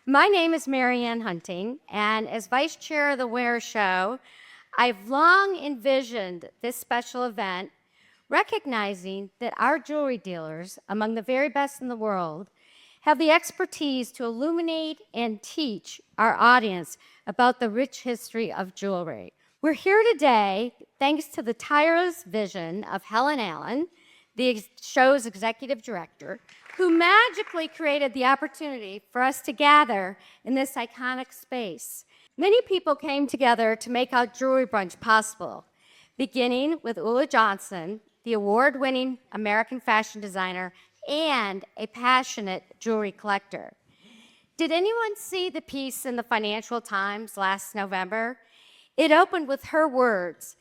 My name is Marianne Hunting, and as vice chair of the Wear Show, I've long envisioned this special event, recognizing that our jewelry dealers, among the very best in the world, have the expertise to illuminate and teach our audience about the rich history of jewelry. We're here today thanks to the tireless vision of Helen Allen, the show's executive director, who magically created the opportunity for us to gather in this iconic space. Many people came together to make our Jewelry Brunch possible, beginning with Ulla Johnson, the award-winning American fashion designer and a passionate jewelry collector. Did anyone see the piece in the Financial Times last November? It opened with her words,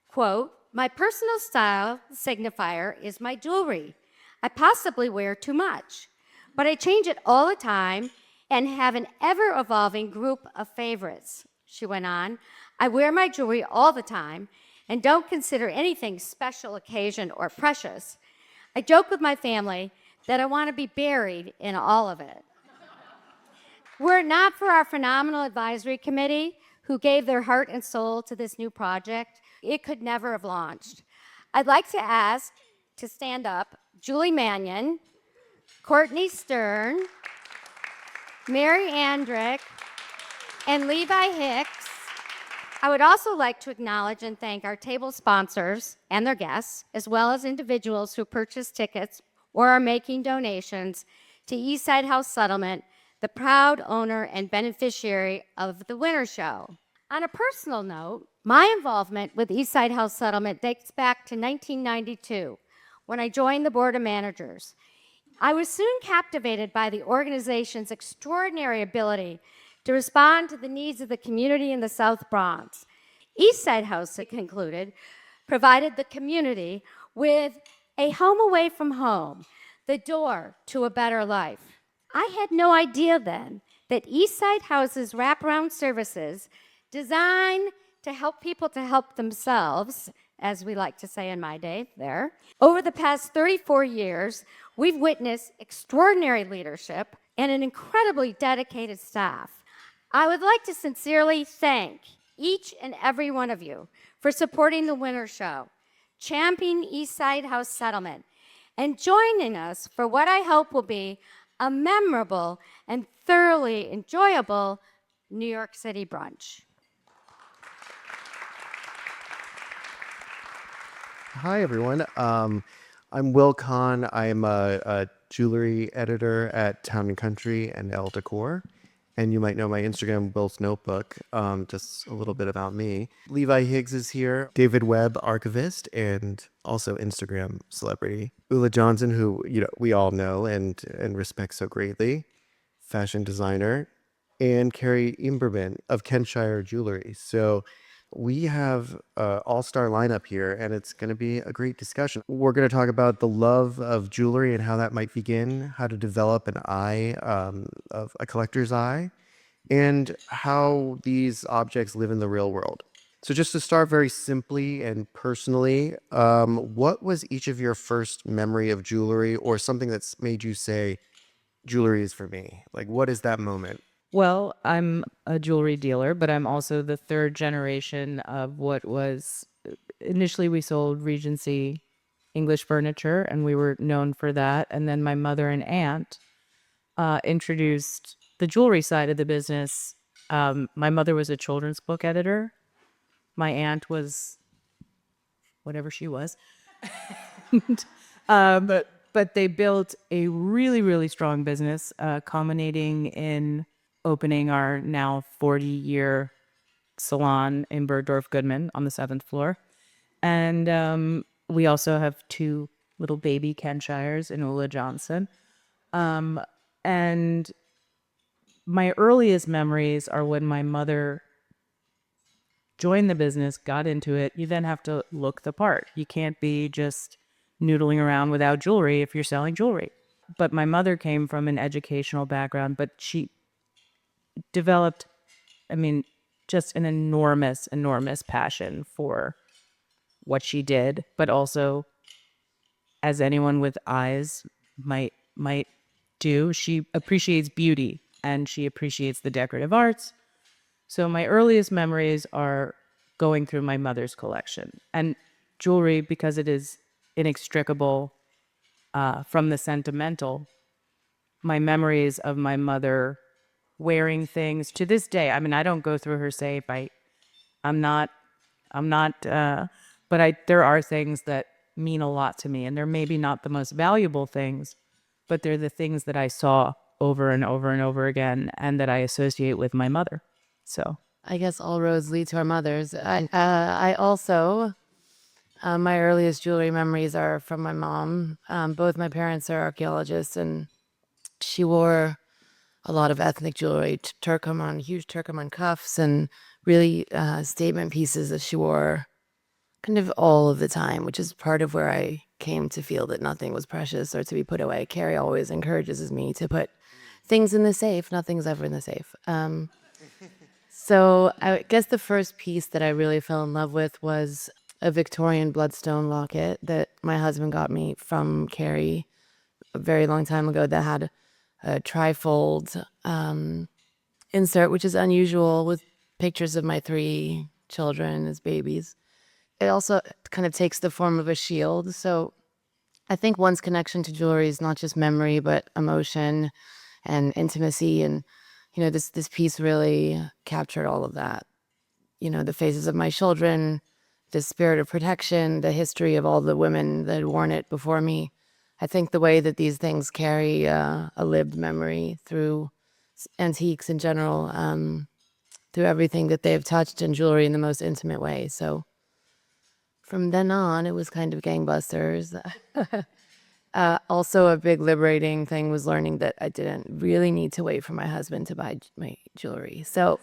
quote, "My personal style signifier is my jewelry. I possibly wear too much, but I change it all the time and have an ever-evolving group of favorites," she went on. "I wear my jewelry all the time and don't consider anything special occasion or precious. I joke with my family that I want to be buried in all of it." Were it not for our phenomenal advisory committee who gave their heart and soul to this new project, it could never have launched. I'd like to ask to stand up Julie Mannion, Courtney Stern, Mary Andrick, and Levi Higgs. I would also like to acknowledge and thank our table sponsors and their guests, as well as individuals who purchased tickets or are making donations to Eastside House Settlement, the proud owner and beneficiary of the Winter Show. On a personal note, my involvement with Eastside House Settlement dates back to 1992, when I joined the Board of Managers. I was soon captivated by the organization's extraordinary ability to respond to the needs of the community in the South Bronx. Eastside House, it concluded, provided the community with a home away from home, the door to a better life. I had no idea then that Eastside House's wraparound services, designed to help people to help themselves, as we like to say in my day there, over the past 34 years, we've witnessed extraordinary leadership and an incredibly dedicated staff. I would like to sincerely thank each and every one of you for supporting the Winter Show, championing Eastside House Settlement, and joining us for what I hope will be a memorable and thoroughly enjoyable New York City brunch. Hi, everyone. I'm Will Kahn. I'm a jewelry editor at Town & Country and Elle Decor. And you might know my Instagram, Will's Notebook, just a little bit about me. Levi Higgs is here, David Webb archivist, and also Instagram celebrity. Ulla Johnson, who we all know and respect so greatly, fashion designer, and Carrie Imberman of Kentshire Jewelry. So we have an all-star lineup here, and it's going to be a great discussion. We're going to talk about the love of jewelry and how that might begin, how to develop an eye, of a collector's eye, and how these objects live in the real world. So just to start very simply and personally, what was each of your first memory of jewelry, or something that's made you say, jewelry is for me? Like, what is that moment? Well, I'm a jewelry dealer, but I'm also the third generation of what was initially we sold Regency English furniture, and we were known for that. And then my mother and aunt introduced the jewelry side of the business. My mother was a children's book editor. My aunt was whatever she was. But they built a really, really strong business, culminating in opening our now 40-year salon in Bergdorf Goodman on the 7th floor. And we also have two little baby Kentshires in Ulla Johnson. And my earliest memories are when my mother joined the business, got into it. You then have to look the part. You can't be just noodling around without jewelry if you're selling jewelry. But my mother came from an educational background, but she developed, just an enormous, enormous passion for what she did, but also, as anyone with eyes might do, she appreciates beauty and she appreciates the decorative arts. So my earliest memories are going through my mother's collection. And jewelry, because it is inextricable from the sentimental, my memories of my mother wearing things to this day. I mean, I don't go through her safe. I'm not, but there are things that mean a lot to me, and they're maybe not the most valuable things, but they're the things that I saw over and over and over again, and that I associate with my mother. So I guess all roads lead to our mothers. I also, my earliest jewelry memories are from my mom. Both my parents are archaeologists, and she wore a lot of ethnic jewelry, huge Turkoman cuffs, and really statement pieces that she wore kind of all of the time, which is part of where I came to feel that nothing was precious or to be put away. Carrie always encourages me to put things in the safe. Nothing's ever in the safe. So I guess the first piece that I really fell in love with was a Victorian bloodstone locket that my husband got me from Carrie a very long time ago that had a trifold insert, which is unusual with pictures of my 3 children as babies. It also kind of takes the form of a shield. So I think one's connection to jewelry is not just memory, but emotion and intimacy. And, this piece really captured all of that. The faces of my children, the spirit of protection, the history of all the women that had worn it before me. I think the way that these things carry a lived memory through antiques in general, through everything that they've touched in jewelry in the most intimate way. So from then on, it was kind of gangbusters. Also, a big liberating thing was learning that I didn't really need to wait for my husband to buy my jewelry. So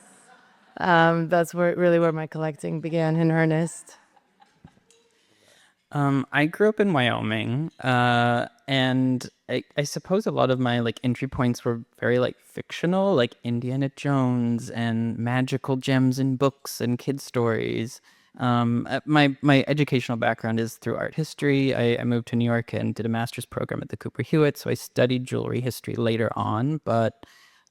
that's where my collecting began in earnest. I grew up in Wyoming, and I suppose a lot of my entry points were very fictional, like Indiana Jones and magical gems in books and kid stories. My educational background is through art history. I moved to New York and did a master's program at the Cooper Hewitt, so I studied jewelry history later on. But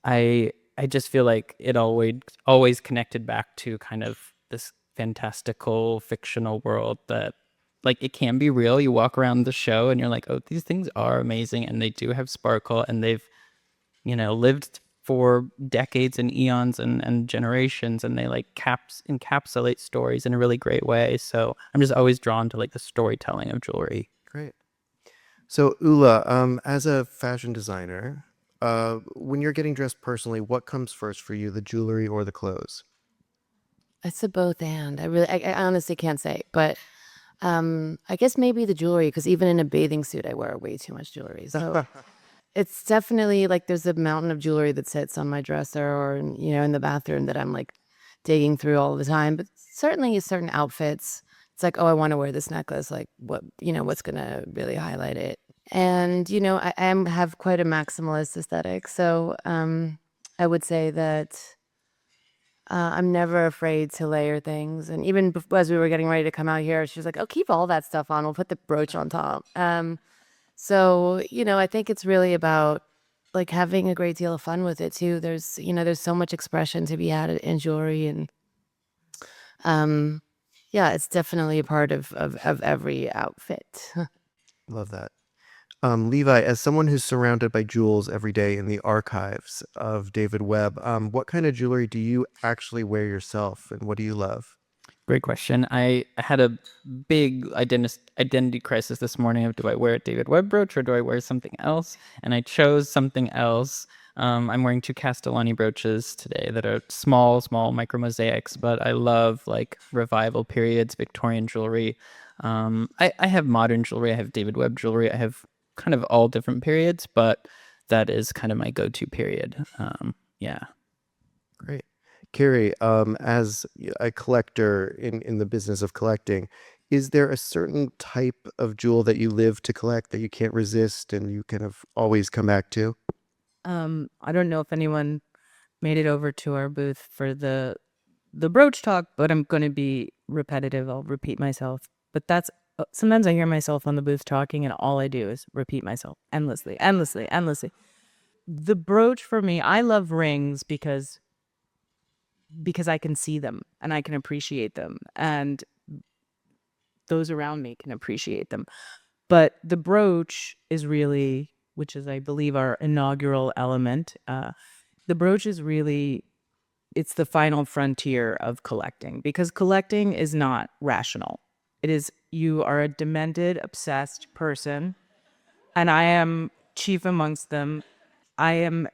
I just feel like it always connected back to kind of this fantastical fictional world that it can be real. You walk around the show and you're like, oh, these things are amazing, and they do have sparkle, and they've lived for decades and eons and generations, and they encapsulate stories in a really great way. So I'm just always drawn to the storytelling of jewelry. Great. So Ulla, as a fashion designer, when you're getting dressed personally, what comes first for you, the jewelry or the clothes? It's a both and. I honestly can't say, but I guess maybe the jewelry, because even in a bathing suit, I wear way too much jewelry. So it's definitely there's a mountain of jewelry that sits on my dresser or in the bathroom that I'm digging through all the time. But certainly certain outfits, it's oh, I want to wear this necklace. What's gonna really highlight it? And I have quite a maximalist aesthetic, so I would say that I'm never afraid to layer things. And even as we were getting ready to come out here, she was like, "Oh, keep all that stuff on. We'll put the brooch on top." So I think it's really about having a great deal of fun with it too. There's so much expression to be had in jewelry, and yeah, it's definitely a part of every outfit. Love that. Levi, as someone who's surrounded by jewels every day in the archives of David Webb, what kind of jewelry do you actually wear yourself, and what do you love? Great question. I had a big identity crisis this morning of, do I wear a David Webb brooch or do I wear something else? And I chose something else. I'm wearing 2 Castellani brooches today that are small micro mosaics, but I love revival periods, Victorian jewelry. I have modern jewelry. I have David Webb jewelry. I have kind of all different periods, but that is kind of my go-to period. Yeah. Great. Carrie, as a collector in the business of collecting, is there a certain type of jewel that you live to collect that you can't resist and you kind of always come back to? I don't know if anyone made it over to our booth for the brooch talk, but I'm going to be repetitive. I'll repeat myself. But that's sometimes I hear myself on the booth talking, and all I do is repeat myself endlessly. the brooch for me, I love rings because I can see them and I can appreciate them, and those around me can appreciate them. But the brooch is really, which is I believe our inaugural element. The brooch is really, it's the final frontier of collecting, because collecting is not rational. It is, you are a demented, obsessed person, and I am chief amongst them. I am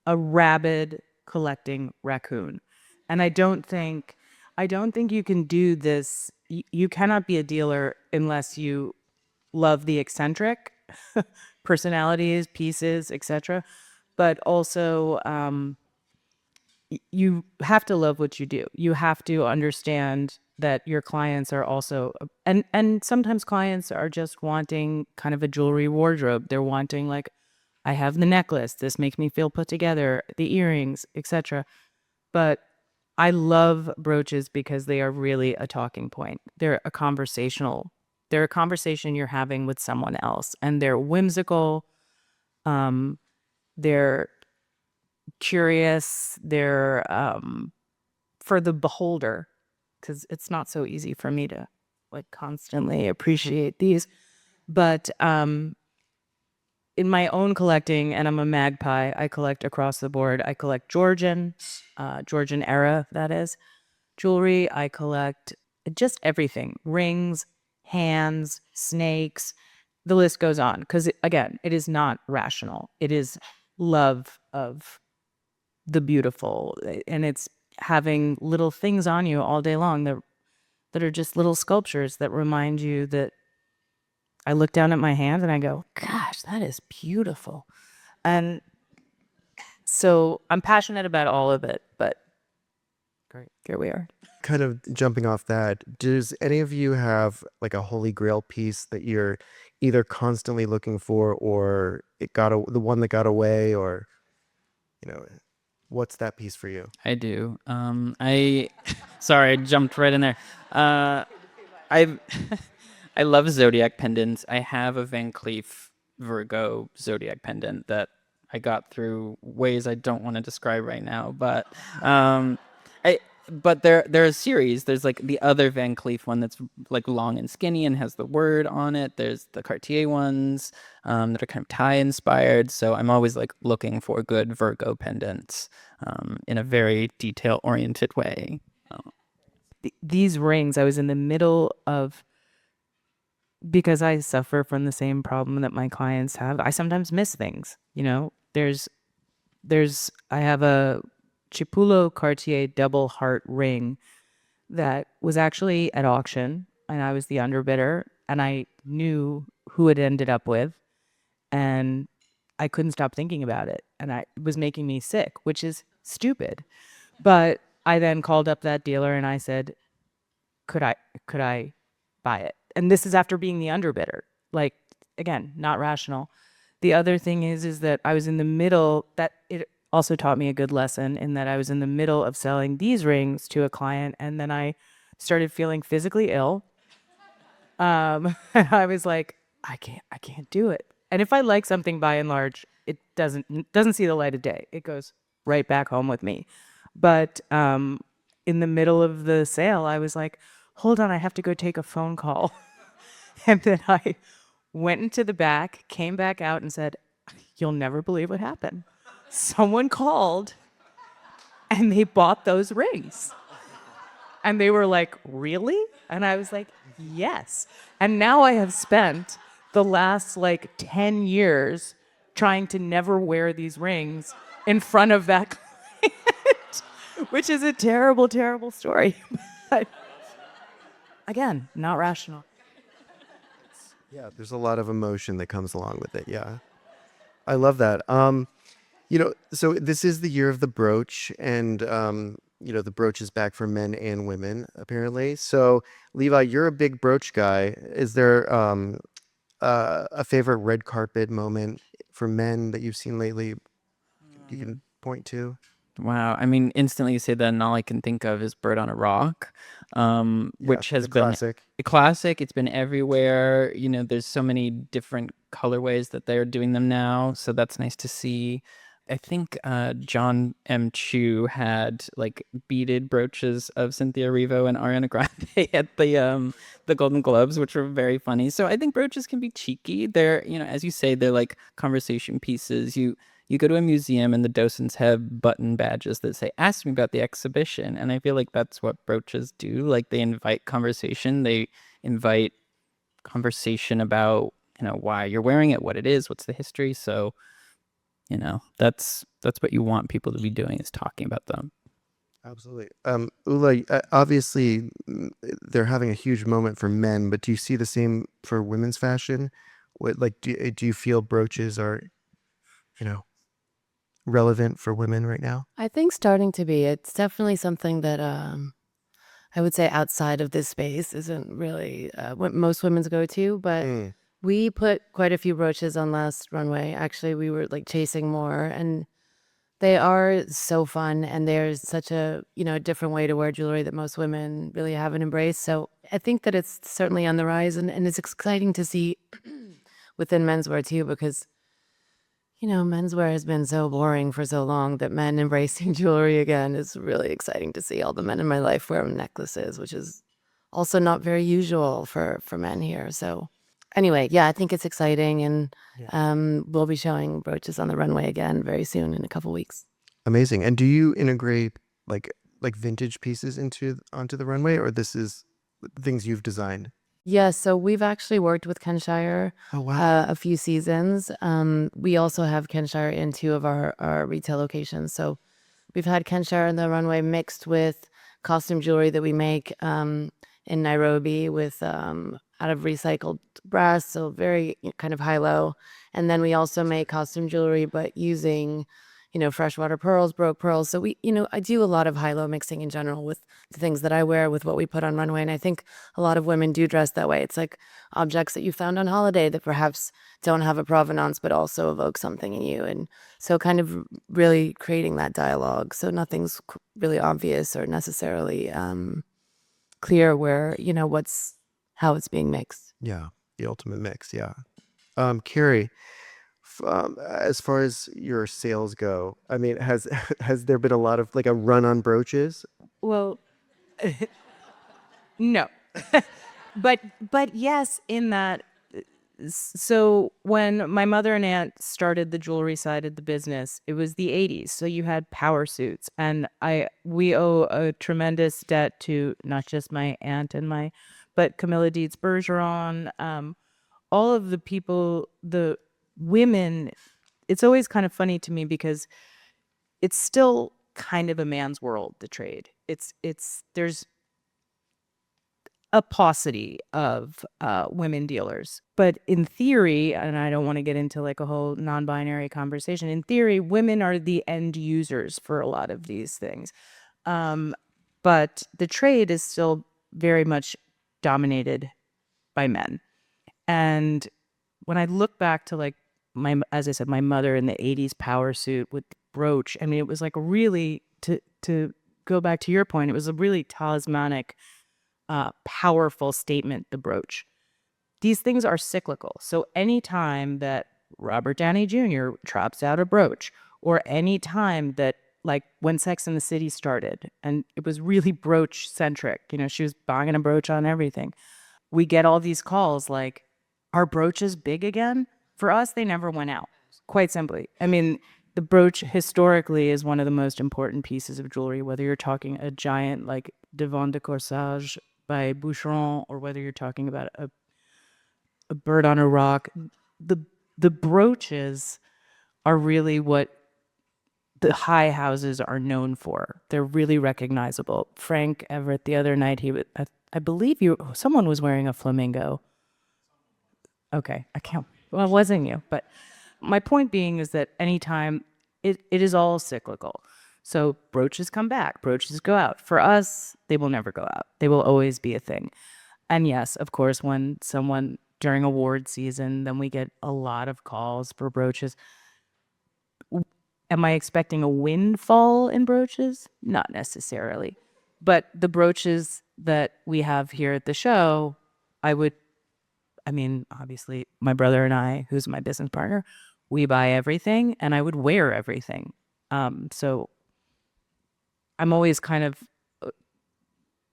a rabid collecting raccoon. And I don't think you can do this. You cannot be a dealer unless you love the eccentric personalities, pieces, etc. But also, you have to love what you do. You have to understand that your clients are also, and sometimes clients are just wanting kind of a jewelry wardrobe. They're wanting, like, I have the necklace, this makes me feel put together, the earrings, etc. But I love brooches because they are really a talking point. They're a conversation you're having with someone else, and they're whimsical. They're curious. They're for the beholder, because it's not so easy for me to like constantly appreciate these. But in my own collecting, and I'm a magpie, I collect across the board. I collect Georgian era, that is, jewelry. I collect just everything, rings, hands, snakes, the list goes on. Because again, it is not rational. It is love of the beautiful, and it's having little things on you all day long that are just little sculptures that remind you that I look down at my hand and I go, gosh, that is beautiful. And so I'm passionate about all of it, but great, here we are. Kind of jumping off that, does any of you have like a holy grail piece that you're either constantly looking for, or the one that got away, or what's that piece for you? I do. Sorry, I jumped right in there. I I love zodiac pendants. I have a Van Cleef Virgo zodiac pendant that I got through ways I don't want to describe right now, but I but there are a series. There's like the other Van Cleef one that's like long and skinny and has the word on it. There's the Cartier ones that are kind of tie inspired. So I'm always like looking for good Virgo pendants in a very detail oriented way. These rings, I was in the middle of, because I suffer from the same problem that my clients have. I sometimes miss things, I have a Chipulo Cartier double heart ring that was actually at auction, and I was the underbidder, and I knew who it ended up with, and I couldn't stop thinking about it, and it was making me sick, which is stupid. But I then called up that dealer and I said, could I buy it? And this is after being the underbidder. Like, again, not rational. The other thing is that I was in the middle, that it also taught me a good lesson, in that I was in the middle of selling these rings to a client, and then I started feeling physically ill. I was like, I can't do it. And if I like something, by and large, it doesn't see the light of day. It goes right back home with me. But in the middle of the sale, I was like, hold on, I have to go take a phone call. And then I went into the back, came back out and said, you'll never believe what happened. Someone called and they bought those rings. And they were like, really? And I was like, yes. And now I have spent the last like 10 years trying to never wear these rings in front of that client, which is a terrible, terrible story. But again, not rational. Yeah, there's a lot of emotion that comes along with it. Yeah, I love that. So this is the year of the brooch, and the brooch is back for men and women apparently. So Levi, you're a big brooch guy. Is there a favorite red carpet moment for men that you've seen lately you can point to? Wow. I mean, instantly you say that, and all I can think of is Bird on a Rock, which has been classic. a classic. It's been everywhere. There's so many different colorways that they're doing them now. So that's nice to see. I think John M. Chu had like beaded brooches of Cynthia Erivo and Ariana Grande at the Golden Globes, which were very funny. So I think brooches can be cheeky. They're, as you say, they're like conversation pieces. You go to a museum and the docents have button badges that say, "Ask me about the exhibition." And I feel like that's what brooches do. Like they invite conversation. They invite conversation about, why you're wearing it, what it is, what's the history. So, that's what you want people to be doing, is talking about them. Absolutely. Ulla, obviously they're having a huge moment for men, but do you see the same for women's fashion? What, like, do you feel brooches are, you know, relevant for women right now? I think starting to be. It's definitely something that I would say outside of this space isn't really what most women's go to, but Mm. we put quite a few brooches on last runway. Actually, we were like chasing more, and they are so fun, and there's such a, different way to wear jewelry that most women really haven't embraced. So I think that it's certainly on the rise, and it's exciting to see within menswear too, because menswear has been so boring for so long that men embracing jewelry again is really exciting to see. All the men in my life wear necklaces, which is also not very usual for men here. So anyway, yeah, I think it's exciting, and we'll be showing brooches on the runway again very soon in a couple weeks. Amazing. And do you integrate like vintage pieces onto the runway, or this is things you've designed? Yeah, so we've actually worked with Kentshire Oh wow. a few seasons. We also have Kentshire in two of our retail locations. So we've had Kentshire on the runway mixed with costume jewelry that we make in Nairobi with out of recycled brass, so very kind of high-low. And then we also make costume jewelry, but using freshwater pearls, broke pearls. So I do a lot of high-low mixing in general with the things that I wear with what we put on runway. And I think a lot of women do dress that way. It's like objects that you found on holiday that perhaps don't have a provenance, but also evoke something in you. And so kind of really creating that dialogue. So nothing's really obvious or necessarily clear where, how it's being mixed. Yeah, the ultimate mix. Yeah. Carrie, as far as your sales go, I mean, has has there been a lot of like a run on brooches? Well, no. But yes, in that. So when my mother and aunt started the jewelry side of the business, it was the 80s. So you had power suits, and we owe a tremendous debt to not just my aunt but Camilla Deeds Bergeron, all of the people, the women. It's always kind of funny to me because it's still kind of a man's world, the trade. There's a paucity of women dealers. But in theory, and I don't want to get into like a whole non-binary conversation, in theory, women are the end users for a lot of these things. But the trade is still very much dominated by men. And when I look back to like as I said, my mother in the 80s power suit with brooch, I mean, it was like really, to go back to your point, it was a really talismanic, powerful statement, the brooch. These things are cyclical. So anytime that Robert Downey Jr. drops out a brooch, or any time that, like when Sex and the City started, and it was really brooch centric, she was banging a brooch on everything. We get all these calls like, are brooches big again? For us, they never went out, quite simply. I mean, the brooch historically is one of the most important pieces of jewelry, whether you're talking a giant like Devant de Corsage by Boucheron, or whether you're talking about a bird on a rock. The brooches are really what the high houses are known for. They're really recognizable. Frank Everett, the other night, I believe someone was wearing a flamingo. Okay, I can't. Well, it wasn't you, but my point being is that anytime it is all cyclical. So brooches come back, brooches go out. For us, they will never go out. They will always be a thing. And yes, of course, when someone during award season, then we get a lot of calls for brooches. Am I expecting a windfall in brooches? Not necessarily. But the brooches that we have here at the show, obviously my brother and I, who's my business partner, we buy everything and I would wear everything. So I'm always kind of,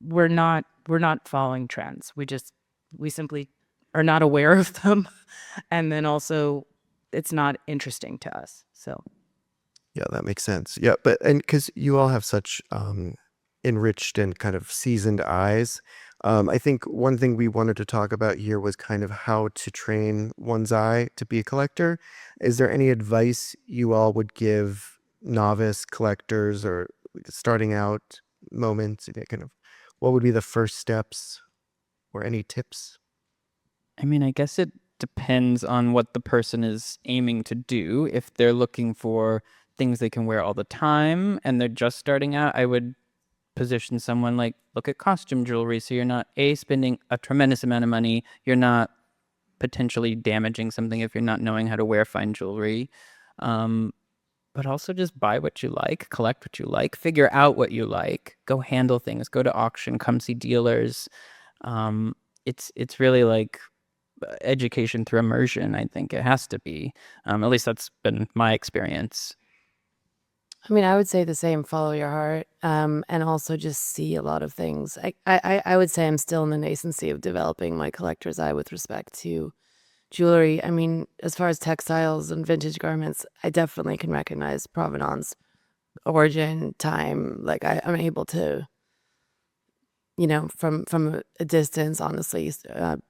we're not following trends. We simply are not aware of them. And then also it's not interesting to us. So Yeah, that makes sense. Yeah, but and because you all have such enriched and kind of seasoned eyes, I think one thing we wanted to talk about here was kind of how to train one's eye to be a collector. Is there any advice you all would give novice collectors or starting out moments? Kind of, what would be the first steps or any tips? I mean, I guess it depends on what the person is aiming to do. If they're looking for things they can wear all the time and they're just starting out, I would position someone like, look at costume jewelry. So you're not spending a tremendous amount of money. You're not potentially damaging something if you're not knowing how to wear fine jewelry. But also just buy what you like, collect what you like, figure out what you like, go handle things, go to auction, come see dealers. It's really like education through immersion. I think it has to be. At least that's been my experience. I mean, I would say the same, follow your heart, and also just see a lot of things. I would say I'm still in the nascency of developing my collector's eye with respect to jewelry. I mean, as far as textiles and vintage garments, I definitely can recognize provenance, origin, time. Like I'm able to, from a distance, honestly,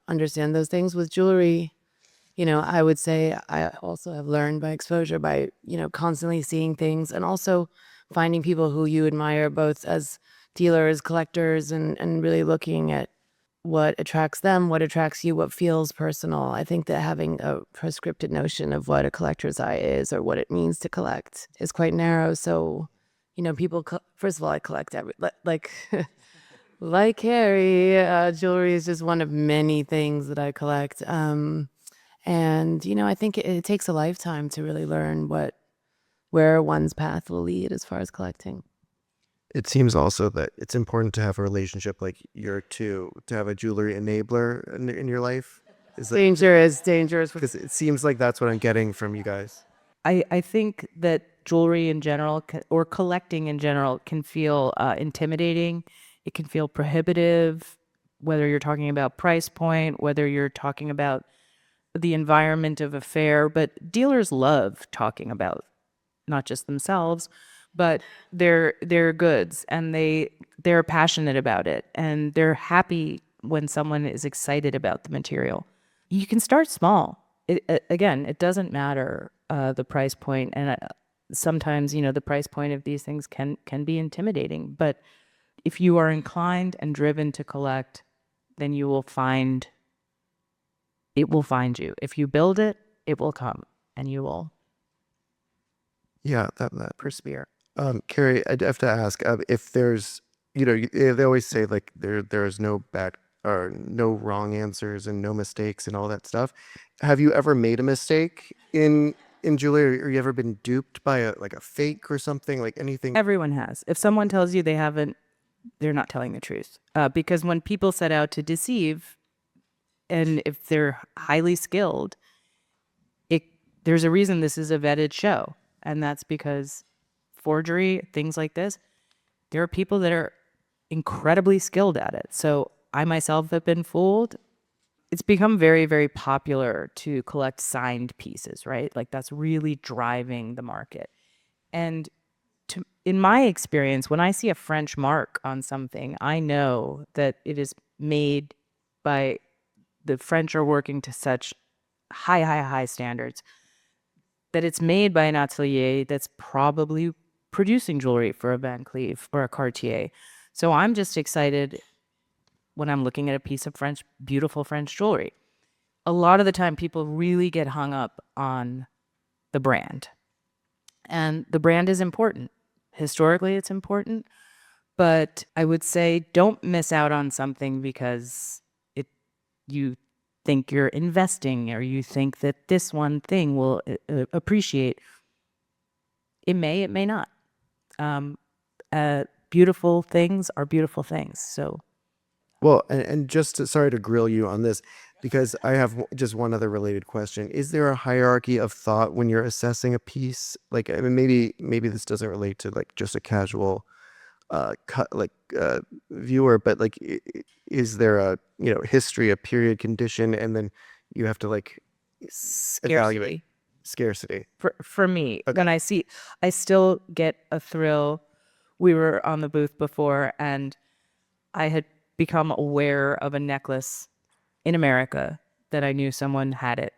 understand those things. With jewelry, I would say I also have learned by exposure, by, constantly seeing things and also finding people who you admire both as dealers, collectors, and really looking at what attracts them, what attracts you, what feels personal. I think that having a prescripted notion of what a collector's eye is or what it means to collect is quite narrow. So, people, first of all, I collect like, like Carrie, jewelry is just one of many things that I collect. And, I think it takes a lifetime to really learn where one's path will lead as far as collecting. It seems also that it's important to have a relationship like your two, to have a jewelry enabler in your life. Is that Dangerous. because it seems like that's what I'm getting from you guys? I think that jewelry in general or collecting in general can feel intimidating. It can feel prohibitive, whether you're talking about price point, whether you're talking about the environment of a fair. But dealers love talking about not just themselves, but their goods, and they're passionate about it, and they're happy when someone is excited about the material. You can start small. Again, it doesn't matter the price point, and sometimes the price point of these things can be intimidating. But if you are inclined and driven to collect, then it will find you. If you build it, it will come, and you will Yeah, that. persevere. Carrie, I'd have to ask if there's, they always say like there is no bad or no wrong answers and no mistakes and all that stuff. Have you ever made a mistake in jewelry, or you ever been duped by a fake or something, like anything? Everyone has. If someone tells you they haven't, they're not telling the truth. Because when people set out to deceive, and if they're highly skilled, there's a reason this is a vetted show. And that's because forgery, things like this, there are people that are incredibly skilled at it. So I myself have been fooled. It's become very, very popular to collect signed pieces, right? Like that's really driving the market. And in my experience, when I see a French mark on something, I know that it is made by the French are working to such high standards that it's made by an atelier that's probably producing jewelry for a Van Cleef or a Cartier. So I'm just excited when I'm looking at a piece of beautiful French jewelry. A lot of the time, people really get hung up on the brand. And the brand is important. Historically, it's important. But I would say don't miss out on something because you think you're investing or you think that this one thing will appreciate. It may not. Beautiful things are beautiful things. So Well, and just sorry to grill you on this. Because I have just one other related question. Is there a hierarchy of thought when you're assessing a piece? Like, I mean, maybe this doesn't relate to like just a casual viewer, but like, is there a history, a period, condition, and then you have to like evaluate Scarcity. scarcity? For me, Okay. when I still get a thrill. We were on the booth before, and I had become aware of a necklace in America that I knew someone had it.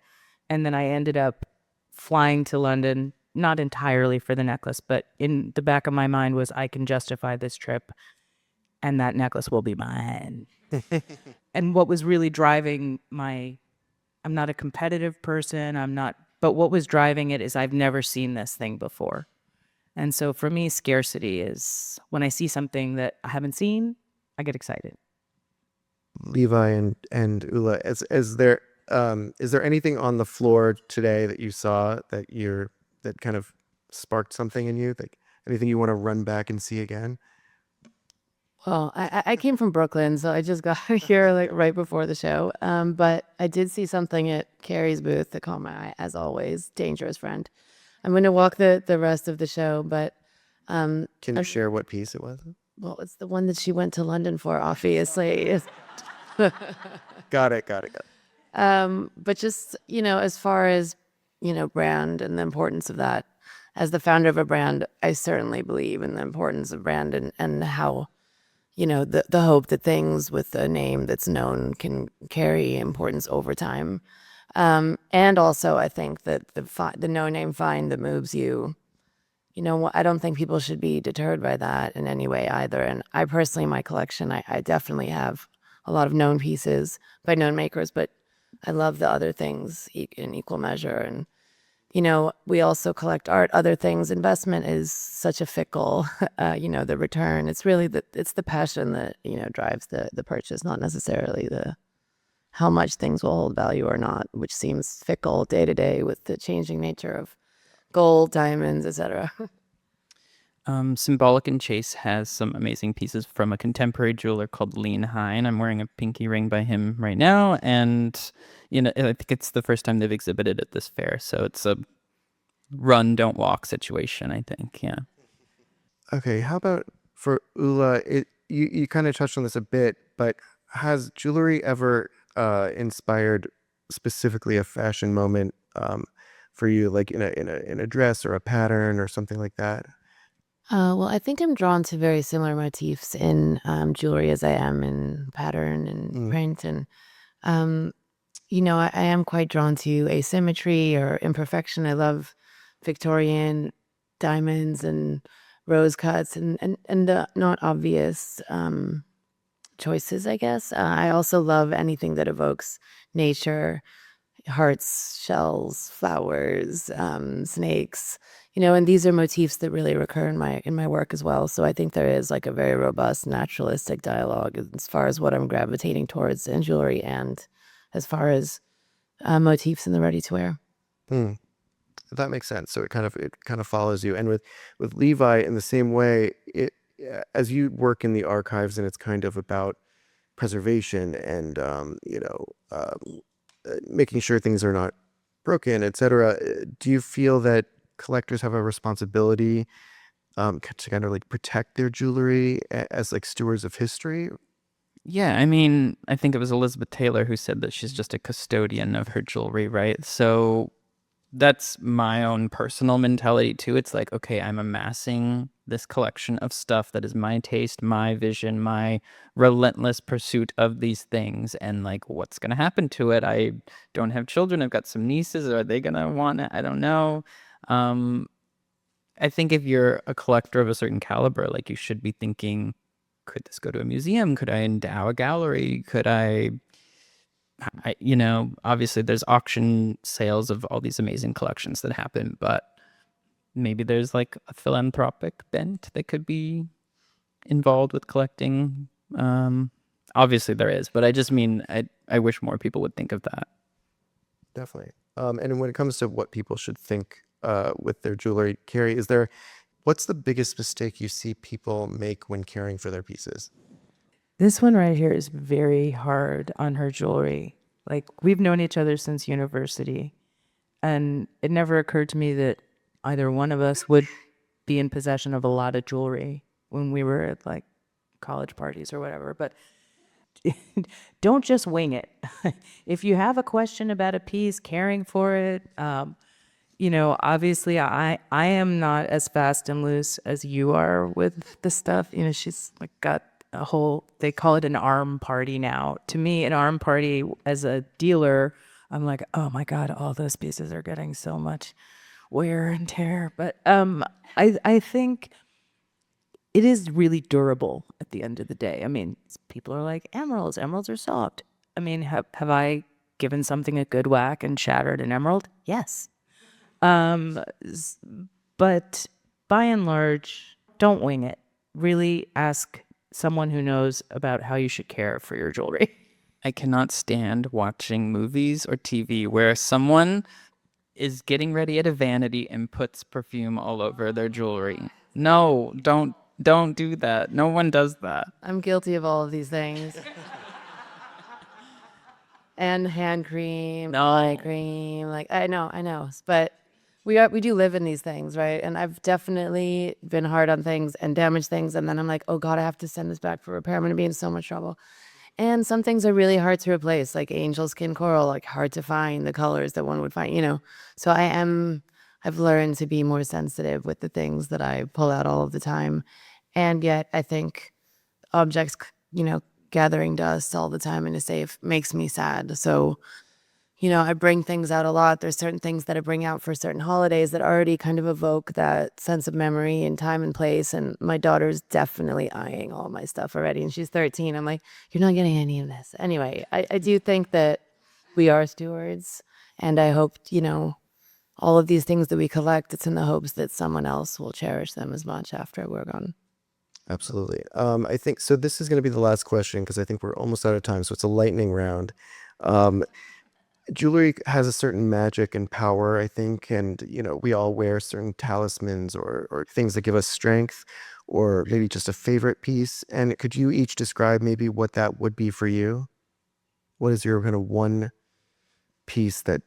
And then I ended up flying to London, not entirely for the necklace, but in the back of my mind was I can justify this trip and that necklace will be mine. And what was really driving I'm not a competitive person, but what was driving it is I've never seen this thing before. And so for me, scarcity is when I see something that I haven't seen, I get excited. Levi and Ulla, is there anything on the floor today that you saw that kind of sparked something in you? Like anything you want to run back and see again? Well, I came from Brooklyn, so I just got here like right before the show. But I did see something at Carrie's booth that caught my eye, as always. Dangerous friend. I'm going to walk the rest of the show, but Can you share what piece it was? well, it's the one that she went to London for, obviously. Got it. But just, as far as, brand and the importance of that, as the founder of a brand, I certainly believe in the importance of brand and how, the hope that things with a name that's known can carry importance over time. And also I think that the no name find that moves you, I don't think people should be deterred by that in any way either. And I personally, in my collection, I definitely have a lot of known pieces by known makers, but I love the other things in equal measure. And, we also collect art, other things. Investment is such a fickle, the return. It's really it's the passion that, drives the purchase, not necessarily how much things will hold value or not, which seems fickle day to day with the changing nature of gold, diamonds, etc. Symbolic and Chase has some amazing pieces from a contemporary jeweler called Lean Hine. I'm wearing a pinky ring by him right now, and I think it's the first time they've exhibited at this fair, so it's a run, don't walk situation, I think. Yeah. Okay, how about for Ulla? You kind of touched on this a bit, but has jewelry ever inspired specifically a fashion moment for you, like in a dress or a pattern or something like that? Well, I think I'm drawn to very similar motifs in jewelry as I am in pattern and Mm. print. And, I am quite drawn to asymmetry or imperfection. I love Victorian diamonds and rose cuts and the not obvious choices, I guess. I also love anything that evokes nature, hearts, shells, flowers, snakes, and these are motifs that really recur in my work as well. So I think there is like a very robust naturalistic dialogue as far as what I'm gravitating towards in jewelry and as far as motifs in the ready to wear. Hmm. That makes sense. So it kind of follows you. And with Levi in the same way, as you work in the archives and it's kind of about preservation and making sure things are not broken, etc. Do you feel that collectors have a responsibility to kind of like protect their jewelry as like stewards of history? Yeah, I mean, I think it was Elizabeth Taylor who said that she's just a custodian of her jewelry, right? So that's my own personal mentality too. It's like, okay, I'm amassing this collection of stuff that is my taste, my vision, my relentless pursuit of these things. And like, what's going to happen to it? I don't have children. I've got some nieces. Are they going to want it? I don't know. I think if you're a collector of a certain caliber, like you should be thinking, could this go to a museum? Could I endow a gallery? Could obviously there's auction sales of all these amazing collections that happen, but maybe there's like a philanthropic bent that could be involved with collecting. Obviously there is, but I just mean, I wish more people would think of that. Definitely. And when it comes to what people should think with their jewelry, Carrie, what's the biggest mistake you see people make when caring for their pieces? This one right here is very hard on her jewelry. Like, we've known each other since university, and it never occurred to me that either one of us would be in possession of a lot of jewelry when we were at like college parties or whatever. But don't just wing it. If you have a question about a piece, caring for it, obviously I am not as fast and loose as you are with the stuff. She's like got a whole, they call it an arm party now. To me, an arm party as a dealer, I'm like, oh my God, all those pieces are getting so much wear and tear. But I think it is really durable at the end of the day. I mean, people are like, emeralds are soft. I mean, have I given something a good whack and shattered an emerald? Yes. But by and large, don't wing it. Really ask someone who knows about how you should care for your jewelry. I cannot stand watching movies or TV where someone is getting ready at a vanity and puts perfume all over their jewelry. No, don't do that. No one does that. I'm guilty of all of these things. And hand cream, eye cream, like I know, but we do live in these things, right? And I've definitely been hard on things and damaged things, and then I'm like, oh God, I have to send this back for repair. I'm gonna be in so much trouble. And some things are really hard to replace, like angel skin coral, like hard to find the colors that one would find. So I've learned to be more sensitive with the things that I pull out all of the time. And yet I think objects, gathering dust all the time in a safe makes me sad. So, I bring things out a lot. There's certain things that I bring out for certain holidays that already kind of evoke that sense of memory and time and place. And my daughter's definitely eyeing all my stuff already. And she's 13. I'm like, you're not getting any of this. Anyway, I do think that we are stewards. And I hope, all of these things that we collect, it's in the hopes that someone else will cherish them as much after we're gone. Absolutely. I think so. This is going to be the last question because I think we're almost out of time. So it's a lightning round. Jewelry has a certain magic and power, I think, and we all wear certain talismans or things that give us strength, or maybe just a favorite piece. And could you each describe maybe what that would be for you? What is your kind of one piece that,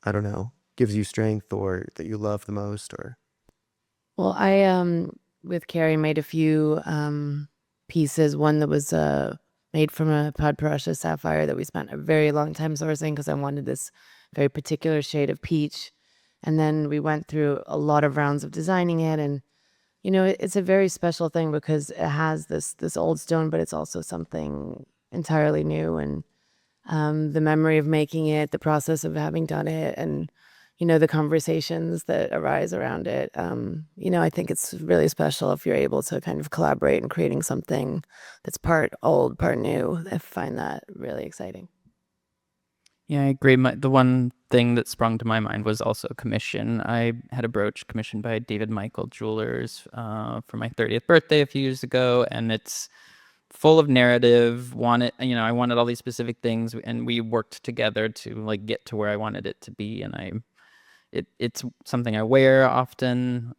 I don't know, gives you strength or that you love the most? Or Well, I with Carrie made a few pieces. One that was made from a Podparasha sapphire that we spent a very long time sourcing because I wanted this very particular shade of peach. And then we went through a lot of rounds of designing it, and it's a very special thing because it has this old stone, but it's also something entirely new. And the memory of making it, the process of having done it, and the conversations that arise around it. I think it's really special if you're able to kind of collaborate in creating something that's part old, part new. I find that really exciting. Yeah, I agree. The one thing that sprung to my mind was also a commission. I had a brooch commissioned by David Michael Jewelers for my 30th birthday a few years ago, and it's full of narrative. I wanted all these specific things, and we worked together to like get to where I wanted it to be. And it's something I wear often.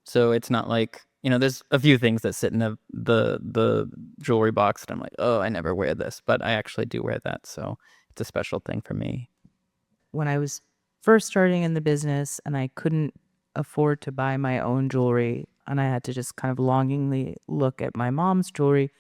So it's not like, there's a few things that sit in the jewelry box that I'm like, oh, I never wear this, but I actually do wear that. So it's a special thing for me. When I was first starting in the business and I couldn't afford to buy my own jewelry and I had to just kind of longingly look at my mom's jewelry,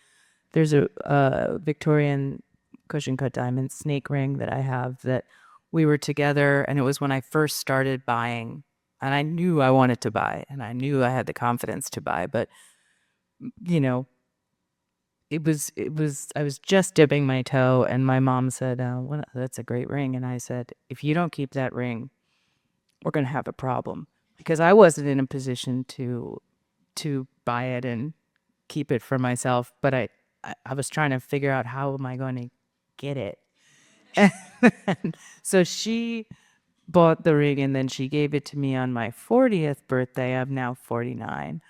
there's a Victorian cushion cut diamond snake ring that I have that we were together, and it was when I first started buying, and I knew I wanted to buy, and I knew I had the confidence to buy, but I was just dipping my toe, and my mom said, well, that's a great ring. And I said, if you don't keep that ring, we're going to have a problem, because I wasn't in a position to buy it and keep it for myself, but I was trying to figure out how am I going to get it. And so she bought the ring, and then she gave it to me on my 40th birthday. I'm now 49.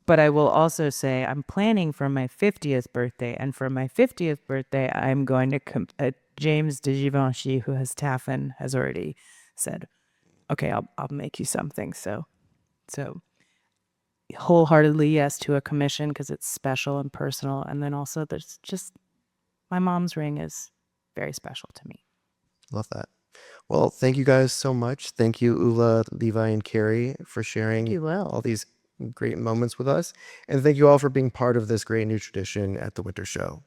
But I will also say I'm planning for my 50th birthday. And for my 50th birthday, I'm going to James de Givenchy, who has Taffin, has already said, okay, I'll make you something. So wholeheartedly yes to a commission because it's special and personal. And then also there's just my mom's ring is very special to me. Love that. Well, thank you guys so much. Thank you, Ulla, Levi, and Carrie, for sharing You will. all these great moments with us. And thank you all for being part of this great new tradition at the Winter Show.